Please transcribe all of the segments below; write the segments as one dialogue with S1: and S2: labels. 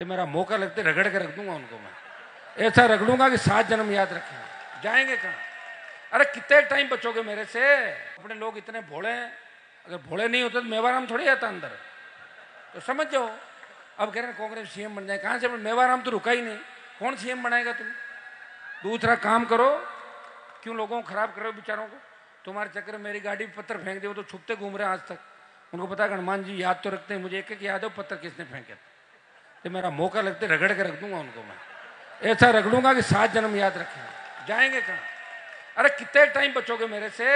S1: मेरा मौका लगते रगड़ के रख दूंगा उनको। मैं ऐसा रगड़ूंगा कि 7 जन्म याद रखेंगे। जाएंगे कहाँ? अरे कितने टाइम बचोगे मेरे से? अपने लोग इतने भोले हैं, अगर भोले नहीं होते तो मेवाराम थोड़ी आता अंदर, तो समझ जाओ। अब कह रहे हैं कांग्रेस सीएम बन जाए, कहां से? मेवाराम तो रुका ही नहीं, कौन सीएम बनाएगा तुम? दूसरा काम करो, क्यों लोगों को खराब कर रहे हो बेचारों को? तुम्हारे चक्कर में मेरी गाड़ी पत्थर फेंक दे, वो तो छुपते घूम रहे हैं आज तक। उनको पता है हनुमान जी याद तो रखते हैं, मुझे एक एक याद है पत्थर किसने फेंके। तो मेरा मौका लगते रगड़ के रख दूंगा उनको। मैं ऐसा रगड़ूंगा कि 7 जन्म याद रखेंगे। जाएंगे कहाँ? अरे कितने टाइम बचोगे मेरे से?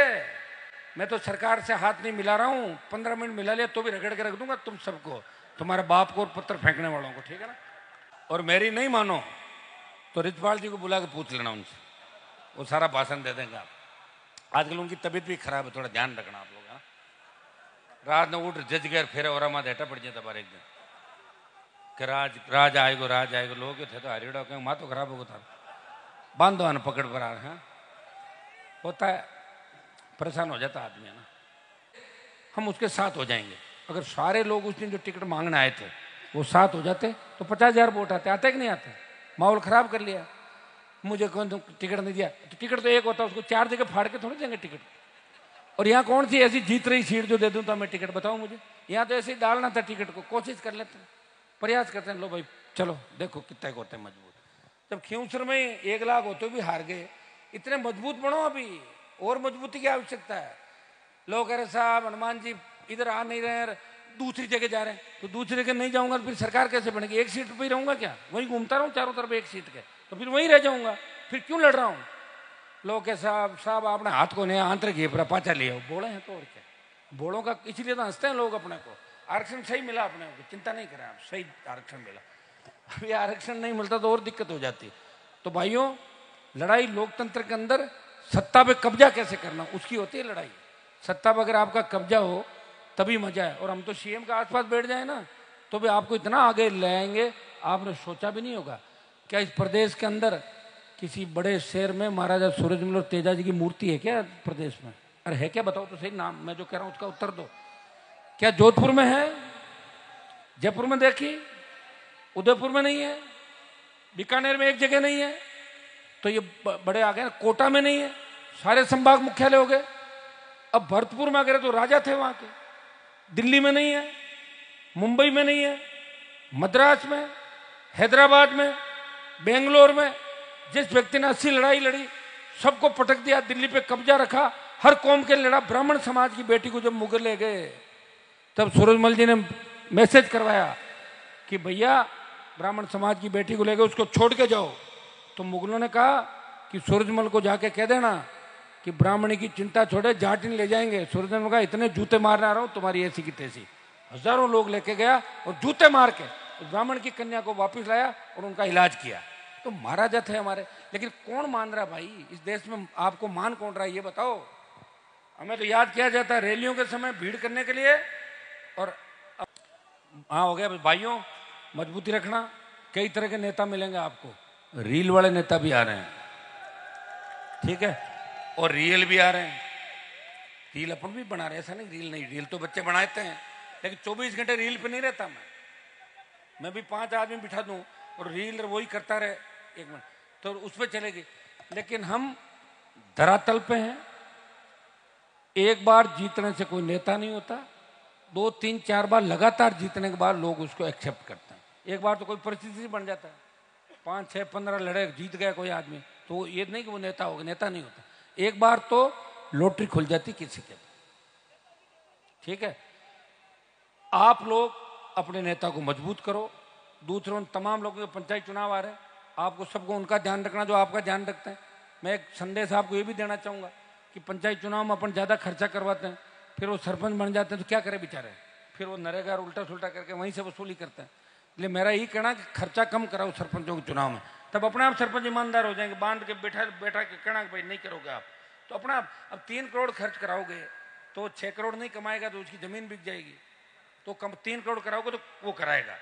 S1: मैं तो सरकार से हाथ नहीं मिला रहा हूं, 15 मिनट मिला लिया तो भी रगड़ के रख दूंगा तुम सबको, तुम्हारे बाप को और पत्थर फेंकने वालों को, ठीक है ना? और मेरी नहीं मानो तो रिजपाल जी को बुला के पूछ लेना उनसे, वो सारा भाषण दे देंगे आप। आजकल उनकी तबीयत भी खराब है, थोड़ा ध्यान रखना आप लोग, है ना? रात में उठ जज गए, फिर और हेटा पड़ जाता बार एक दिन कि राज आएगो लोग थे तो हरिड़ा कहेंगे माँ तो खराब होगा था, बांधो आना पकड़ पर आ। हाँ होता है, परेशान हो जाता आदमी, है ना? हम उसके साथ हो जाएंगे। अगर सारे लोग उस दिन जो टिकट मांगने आए थे वो साथ हो जाते तो 50,000 वोट आते कि नहीं आते? माहौल खराब कर लिया, मुझे कौन टिकट नहीं दिया, तो टिकट तो एक होता है, उसको 4 जगह फाड़ के थोड़ी देंगे टिकट। और यहाँ कौन सी ऐसी जीत रही सीट जो दे दूं तो मैं टिकट, बताऊं मुझे? यहाँ तो ऐसे ही डालना था टिकट को, कोशिश कर लेते हैं, प्रयास करते हैं, लो भाई चलो देखो कितने होते हैं मजबूत। जब खियूसर में 1 लाख होते भी हार गए, इतने मजबूत बनो, अभी और मजबूती की आवश्यकता है। लोग कह रहे साहब हनुमान जी इधर आ नहीं रहे, दूसरी जगह जा रहे हैं, तो दूसरी जगह नहीं जाऊंगा तो फिर सरकार कैसे बनेगी? एक सीट पे ही रहूंगा क्या? वहीं घूमता रहूं चारों तरफ एक सीट के, तो फिर वहीं रह जाऊंगा, फिर क्यों लड़ रहा हूं? लोग कह साहब आपने हाथ को नहीं आंतरिक घेपरा पाचा लिया, बोले हैं तो और क्या? बोलों का इसीलिए तो हंसते हैं लोग अपने को। आरक्षण सही मिला अपने को, चिंता नहीं करें आप, सही आरक्षण मिला। अभी आरक्षण नहीं मिलता तो और दिक्कत हो जाती। तो भाइयों, लड़ाई लोकतंत्र के अंदर सत्ता पे कब्जा कैसे करना, उसकी होती है लड़ाई। सत्ता पर अगर आपका कब्जा हो तभी मजा है। और हम तो सीएम के आसपास बैठ जाए ना तो भी आपको इतना आगे ले आएंगे, आपने सोचा भी नहीं होगा। क्या इस प्रदेश के अंदर किसी बड़े शहर में महाराजा सूरजमल और तेजा जी की मूर्ति है क्या प्रदेश में? अरे है क्या? बताओ तो सही, नाम मैं जो कह रहा हूं उसका उत्तर दो। क्या जोधपुर में है? जयपुर में देखी, उदयपुर में नहीं है, बीकानेर में एक जगह नहीं है, तो ये बड़े आ गए ना। कोटा में नहीं है, सारे संभाग मुख्यालय हो गए। अब भरतपुर में अगर तो राजा थे वहां के। दिल्ली में नहीं है, मुंबई में नहीं है, मद्रास में, हैदराबाद में, बेंगलोर में। जिस व्यक्ति ने 80 लड़ाई लड़ी, सबको पटक दिया, दिल्ली पे कब्जा रखा, हर कौम के लड़ा। ब्राह्मण समाज की बेटी को जब मुगल ले गए तब सूरजमल जी ने मैसेज करवाया कि भैया ब्राह्मण समाज की बेटी को ले गए, उसको छोड़ के जाओ। तो मुगलों ने कहा कि सूरजमल को जाके कह देना कि ब्राह्मणी की चिंता छोड़े, जाटिन ले जाएंगे। सूरजमल कहा इतने जूते मारने आ रहा हूं तुम्हारी ऐसी की तैसी। हजारों लोग लेके गया और जूते मार के ब्राह्मण की कन्या को वापस लाया और उनका इलाज किया। तो महाराजा थे हमारे। लेकिन कौन मान रहा भाई इस देश में? आपको मान कौन रहा है ये बताओ? हमें तो याद किया जाता है रैलियों के समय भीड़ करने के लिए। और हाँ हो गया भाइयों, मजबूती रखना। कई तरह के नेता मिलेंगे आपको, रील वाले नेता भी आ रहे हैं, ठीक है, और रियल भी आ रहे हैं। रील अपन भी बना रहे हैं, ऐसा नहीं रील नहीं, रील तो बच्चे बनाते हैं, लेकिन 24 घंटे रील पे नहीं रहता मैं भी 5 आदमी बिठा दूं और रील वही करता रहे 1 मिनट तो उस पर चलेगी। लेकिन हम धरातल पे हैं। एक बार जीतने से कोई नेता नहीं होता, 2, 3, 4 बार लगातार जीतने के बाद लोग उसको एक्सेप्ट करते हैं। एक बार तो कोई परिस्थिति बन जाता है, 5, 6, 15 लड़े जीत गया कोई आदमी, तो ये नहीं कि वो नेता होगा, नेता नहीं होता। एक बार तो लॉटरी खुल जाती किसी के, ठीक है? आप लोग अपने नेता को मजबूत करो। दूसरों तमाम लोगों के पंचायत चुनाव आ रहे हैं, आपको सबको उनका ध्यान रखना जो आपका ध्यान रखते हैं। मैं एक संदेश आपको ये भी देना चाहूंगा कि पंचायत चुनाव में अपन ज्यादा खर्चा करवाते हैं, फिर वो सरपंच बन जाते हैं तो क्या करे बेचारे, फिर वो नरेगा उल्टा सुल्टा करके वहीं से वसूली करते हैं। इसलिए मेरा यही कहना कि खर्चा कम कराओ सरपंचों के चुनाव में, तब अपने आप सरपंच ईमानदार हो जाएंगे। बांध के बैठा के कहना भाई नहीं करोगे आप तो अपना आप। अब 3 करोड़ खर्च कराओगे तो 6 करोड़ नहीं कमाएगा तो उसकी जमीन बिक जाएगी। तो 3 करोड़ कराओगे तो वो कराएगा।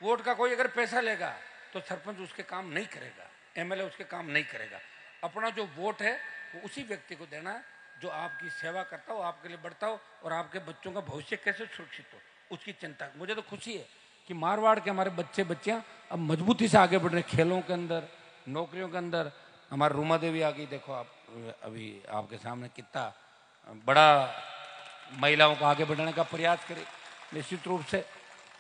S1: वोट का कोई अगर पैसा लेगा तो सरपंच उसके काम नहीं करेगा, एमएलए उसके काम नहीं करेगा। अपना जो वोट है वो उसी व्यक्ति को देना है जो आपकी सेवा करता हो, आपके लिए बढ़ता हो और आपके बच्चों का भविष्य कैसे सुरक्षित हो उसकी चिंता। मुझे तो खुशी है कि मारवाड़ के हमारे बच्चे बच्चियां अब मजबूती से आगे बढ़ रहे हैं, खेलों के अंदर, नौकरियों के अंदर। हमारी रूमा देवी आ गई, देखो आप अभी आपके सामने कितना बड़ा महिलाओं को आगे बढ़ाने का प्रयास करे। निश्चित रूप से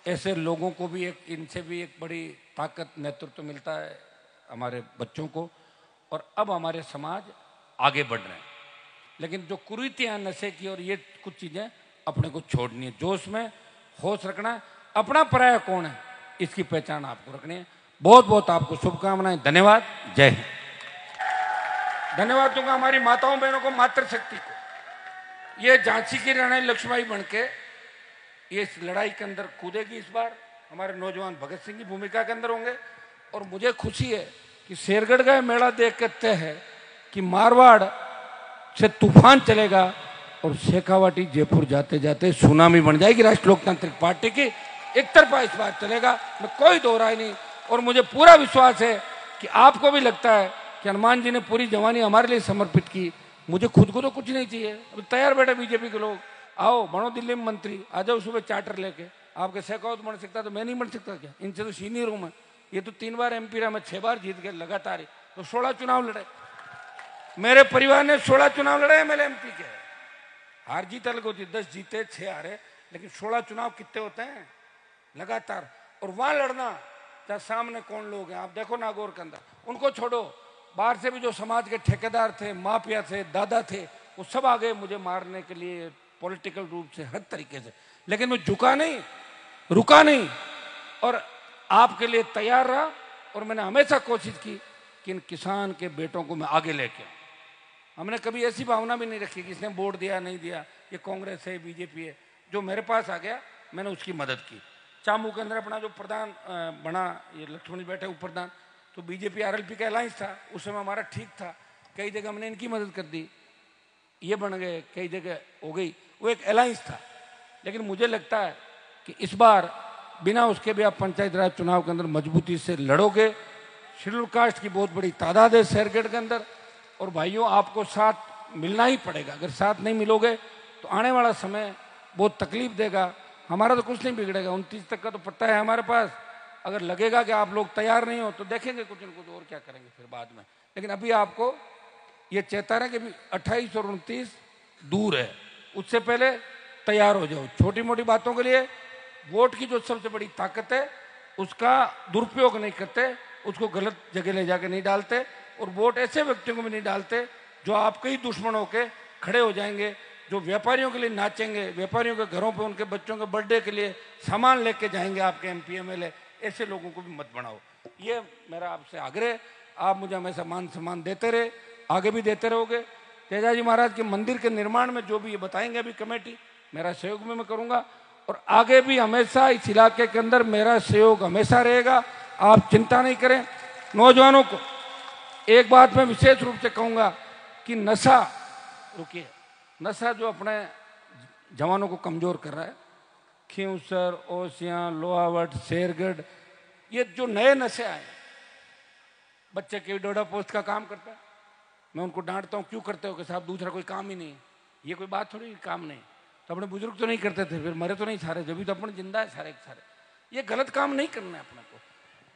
S1: ऐसे लोगों को भी इनसे भी एक बड़ी ताकत, नेतृत्व मिलता है हमारे बच्चों को, और अब हमारे समाज आगे बढ़ रहे हैं। लेकिन जो कुरीतियां, नशे की और ये कुछ चीजें अपने को छोड़नी है, जोश में होश रखना है, अपना पराया कौन है इसकी पहचान आपको रखनी है। बहुत बहुत आपको शुभकामनाएं, धन्यवाद, जय हिंद। धन्यवाद दूंगा हमारी माताओं बहनों को, मातृशक्ति को। ये झांसी की रानी लक्ष्मीबाई बनके ये इस लड़ाई के अंदर कूदेगी। इस बार हमारे नौजवान भगत सिंह की भूमिका के अंदर होंगे, और मुझे खुशी है कि शेरगढ़ का मेला देख के तय है कि मारवाड़ से तूफान चलेगा और शेखावाटी जयपुर जाते जाते सुनामी बन जाएगी। राष्ट्रीय लोकतांत्रिक पार्टी की एक तरफा इस बार चलेगा, मैं कोई दो राय नहीं। और मुझे पूरा विश्वास है कि आपको भी लगता है कि हनुमान जी ने पूरी जवानी हमारे लिए समर्पित की। मुझे खुद को तो कुछ नहीं चाहिए, अभी तैयार बैठे बीजेपी के लोग, आओ बनो दिल्ली में मंत्री, आ जाओ सुबह चार्टर लेके। आपके शेखावत बन सकता तो मैं नहीं बन सकता क्या? इनसे तो सीनियर हूं मैं। ये तो 3 बार MP रहा, मैं 6 बार जीत गया लगातार, तो 16 चुनाव लड़े। मेरे परिवार ने 16 चुनाव लड़े MLA MP के। हार जीत अलग होती, 10 जीते 6 हारे, लेकिन 16 चुनाव कितने होते हैं लगातार। और वहां लड़ना, चाहे सामने कौन लोग हैं, आप देखो नागौर के अंदर, उनको छोड़ो, बाहर से भी जो समाज के ठेकेदार थे, माफिया थे, दादा थे, वो सब आ गए मुझे मारने के लिए पॉलिटिकल रूप से, हर तरीके से। लेकिन मैं झुका नहीं, रुका नहीं, और आपके लिए तैयार रहा। और मैंने हमेशा कोशिश की कि इन किसान के बेटों को मैं आगे लेके आऊं। हमने कभी ऐसी भावना भी नहीं रखी कि इसने वोट दिया नहीं दिया, ये कांग्रेस है, बीजेपी है। जो मेरे पास आ गया मैंने उसकी मदद की। चामू के अंदर अपना जो प्रधान बना, ये लक्ष्मण बैठे उप प्रधान, तो बीजेपी RLP का अलायंस था, उस समय हमारा ठीक था। कई जगह हमने इनकी मदद कर दी, ये बन गए, कई जगह हो गई, वो एक अलायंस था। लेकिन मुझे लगता है कि इस बार बिना उसके भी आप पंचायत राज चुनाव के अंदर मजबूती से लड़ोगे। शेड्यूल कास्ट की बहुत बड़ी तादाद है शेरगढ़ के अंदर, और भाइयों आपको साथ मिलना ही पड़ेगा। अगर साथ नहीं मिलोगे तो आने वाला समय बहुत तकलीफ देगा। हमारा तो कुछ नहीं बिगड़ेगा, 29 तक का तो पट्टा है हमारे पास। अगर लगेगा कि आप लोग तैयार नहीं हो तो देखेंगे कुछ न कुछ और क्या करेंगे फिर बाद में। लेकिन अभी आपको ये चेताना कि 28 और 29 दूर है, उससे पहले तैयार हो जाओ। छोटी मोटी बातों के लिए वोट की जो सबसे बड़ी ताकत है उसका दुरुपयोग नहीं करते, उसको गलत जगह ले जाके नहीं डालते, और वोट ऐसे व्यक्तियों को भी नहीं डालते जो आपके ही दुश्मन होके खड़े हो जाएंगे, जो व्यापारियों के लिए नाचेंगे, व्यापारियों के घरों पे उनके बच्चों के बर्थडे के लिए सामान लेके जाएंगे आपके MP MLA। ऐसे लोगों को भी मत बनाओ, ये मेरा आपसे आग्रह। आप मुझे हमेशा मान सम्मान देते रहे, आगे भी देते रहोगे। तेजाजी महाराज के मंदिर के निर्माण में जो भी ये बताएंगे अभी कमेटी, मेरा सहयोग में मैं करूंगा, और आगे भी हमेशा इस इलाके के अंदर मेरा सहयोग हमेशा रहेगा। आप चिंता नहीं करें। नौजवानों को एक बात मैं विशेष रूप से कहूंगा कि नशा रुकिए, नशा जो अपने जवानों को कमजोर कर रहा है, खींवसर, ओसियां, लोहावट, शेरगढ़, ये जो नए नशे आए, बच्चे के डोडा पोस्ट का काम करता है, मैं उनको डांटता हूँ, क्यों करते हो? कि साहब दूसरा कोई काम ही नहीं है। ये कोई बात थोड़ी, काम नहीं तो अपने बुजुर्ग तो नहीं करते थे, फिर मरे तो नहीं सारे, जब भी तो अपने जिंदा है सारे के सारे। ये गलत काम नहीं करना है अपने को।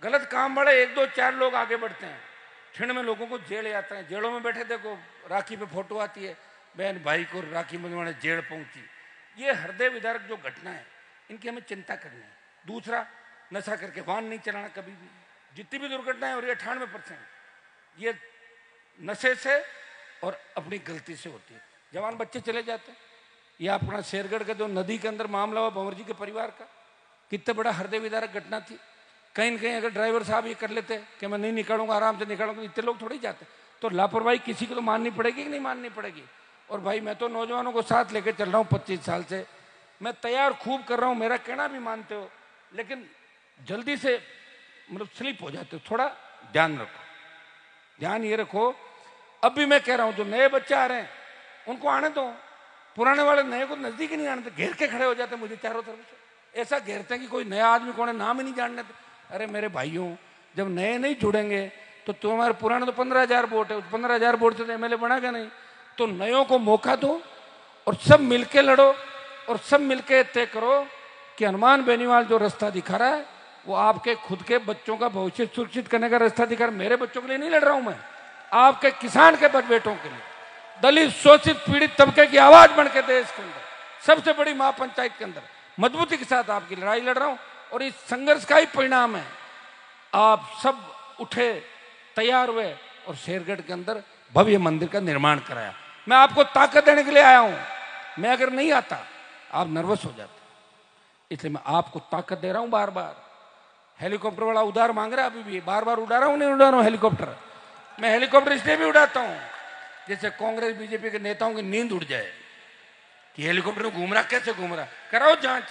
S1: गलत काम बड़े 1 2 4 लोग आगे बढ़ते हैं, ठंड में लोगों को जेल आते हैं। जेलों में बैठे देखो, राखी पे फोटो आती है, बहन भाई को राखी बंधवाने जेल पहुंची। ये हृदय विदारक जो घटना है, इनकी हमें चिंता करनी है। दूसरा, नशा करके वाहन नहीं चलाना कभी भी। जितनी भी दुर्घटनाएं हो रही है 98% ये नशे से और अपनी गलती से होती है। जवान बच्चे चले जाते हैं। ये अपना शेरगढ़ का जो नदी के अंदर मामला हुआ भंवर जी के परिवार का, कितना बड़ा हृदय विदारक घटना थी। कहीं न कहीं अगर ड्राइवर साहब ये कर लेते कि मैं नहीं निकालूंगा, आराम से निकालूंगा, इतने लोग थोड़ी जाते। तो लापरवाही किसी को तो माननी पड़ेगी कि नहीं माननी पड़ेगी। और भाई मैं तो नौजवानों को साथ लेकर चल रहा हूँ 25 साल से, मैं तैयार खूब कर रहा हूँ, मेरा कहना भी मानते हो, लेकिन जल्दी से मतलब स्लिप हो जाते हो। थोड़ा ध्यान रखो, ध्यान ये रखो। अब भी मैं कह रहा हूँ जो नए बच्चे आ रहे हैं उनको आने दो, पुराने वाले नए को नजदीक ही नहीं आने देते, घेर के खड़े हो जाते मुझे चारों तरफ से। ऐसा घेरते हैं कि कोई नया आदमी कौन है नाम ही नहीं जानने देते। अरे मेरे भाइयों, जब नए नहीं जुड़ेंगे तो तुम्हारे पुराने तो 15,000 वोट है, उस 15,000 वोट से तो MLA बनेगा नहीं। तो नयों को मौका दो और सब मिलके लड़ो और सब मिलके तय करो कि हनुमान बेनीवाल जो रास्ता दिखा रहा है वो आपके खुद के बच्चों का भविष्य सुरक्षित करने का रास्ता दिखा रहा है। मेरे बच्चों के लिए नहीं लड़ रहा हूं मैं, आपके किसान के बेटों के लिए, दलित शोषित पीड़ित तबके की आवाज बन के देश के अंदर सबसे बड़ी महापंचायत के अंदर मजबूती के साथ आपकी लड़ाई लड़ रहा हूं। और इस संघर्ष का ही परिणाम है आप सब उठे, तैयार हुए और शेरगढ़ के अंदर भव्य मंदिर का निर्माण कराया। मैं आपको ताकत देने के लिए आया हूं। मैं अगर नहीं आता आप नर्वस हो जाते, इसलिए मैं आपको ताकत दे रहा हूं। बार बार हेलीकॉप्टर वाला उधार मांग रहा है, अभी भी बार बार उड़ा रहा हूं, नहीं उड़ा रहा हूं हेलीकॉप्टर। मैं हेलीकॉप्टर इसलिए भी उड़ाता हूं जैसे कांग्रेस बीजेपी के नेताओं की नींद उड़ जाए कि हेलीकॉप्टर में घूम रहा, कैसे घूम रहा, कराओ जांच।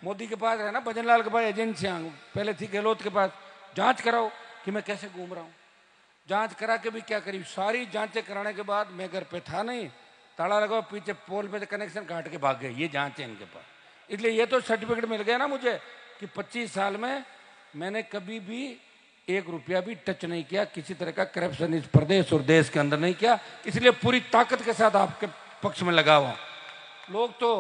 S1: मोदी के पास है ना, भजनलाल के पास एजेंसियां, पहले थी गहलोत के पास, जांच कराओ कि मैं कैसे घूम रहा हूं। जांच करा के भी क्या करी, सारी जांचें कराने के बाद मैं घर पे था नहीं, ताला लगा, पीछे पोल पे कनेक्शन काट के भाग गए। ये जांच है इनके पास। इसलिए ये तो सर्टिफिकेट मिल गया ना मुझे कि 25 साल में मैंने कभी भी 1 रुपया भी टच नहीं किया, किसी तरह का करप्शन इस प्रदेश और देश के अंदर नहीं किया। इसलिए पूरी ताकत के साथ आपके पक्ष में लगा हुआ। लोग तो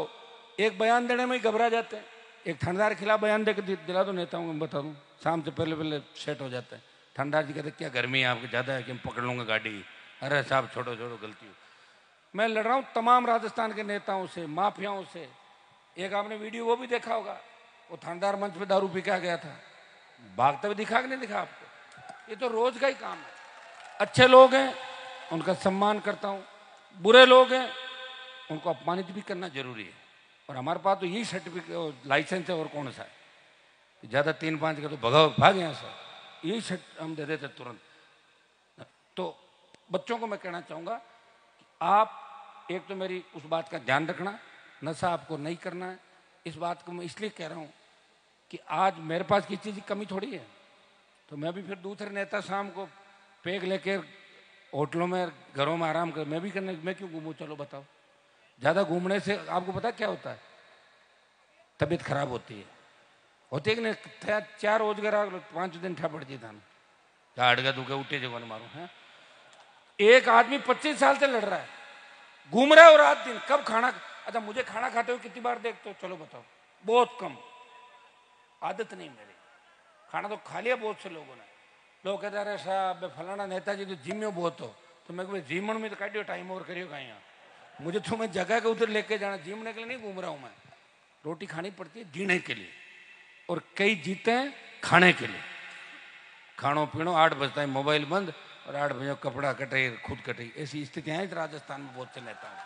S1: एक बयान देने में ही घबरा जाते हैं। एक थानेदार के खिलाफ बयान दे के दिला दो नेताओं को, बता दूं शाम से पहले पहले सेट हो जाता है। थानेदार जी कहते क्या गर्मी है आपकी ज़्यादा है कि हम पकड़ लूंगा गाड़ी। अरे साहब छोड़ो छोड़ो, गलती हो। मैं लड़ रहा हूँ तमाम राजस्थान के नेताओं से, माफियाओं से। एक आपने वीडियो वो भी देखा होगा, वो थानेदार मंच पे दारू पी के आ गया था, भागते हुए दिखा कि नहीं दिखा आपको? ये तो रोज का ही काम है। अच्छे लोग हैं उनका सम्मान करता हूँ, बुरे लोग हैं उनको अपमानित भी करना जरूरी है। और हमारे पास तो यही सर्टिफिकेट लाइसेंस है, और कौन सा है ज़्यादा 3-5 का तो भगाओ भाग यहाँ से, यही सर्ट हम दे देते तुरंत। तो बच्चों को मैं कहना चाहूँगा कि आप एक तो मेरी उस बात का ध्यान रखना, नशा आपको नहीं करना है। इस बात को मैं इसलिए कह रहा हूँ कि आज मेरे पास किसी चीज़ की कमी थोड़ी है, तो मैं भी फिर दूसरे नेता शाम को पेग लेकर होटलों में घरों में आराम कर, मैं भी करने, मैं क्यों घूमूं? चलो बताओ। ज़्यादा घूमने से आपको पता क्या होता है? तबीयत खराब होती है कि नहीं? 4 रोजगार 5 दिन ठा पड़ जाता ना, अड़गा दुगा उठे जगह मारू है। एक आदमी 25 साल से लड़ रहा है, घूम रहा है और रात दिन कब खाना। अच्छा मुझे खाना खाते हुए कितनी बार देखते हो? चलो बताओ। बहुत कम, आदत नहीं मेरी। खाना तो खा लिया बहुत से लोगों ने। लोग कहते अरे साहब फलाना नेताजी तो जिम में बहुत हो, तो मैं जिम में तो काटियो टाइम और करियो कहीं। यहाँ मुझे तो मैं जगह के उधर लेके जाना, जीने के लिए नहीं घूम रहा हूं मैं। रोटी खानी पड़ती है जीने के लिए, और कई जीते हैं खाने के लिए। खानो पीनो 8 बजता है मोबाइल बंद, और 8 बजे कपड़ा कटे खुद कटे, ऐसी स्थितियां हैं राजस्थान में बहुत से नेता हैं।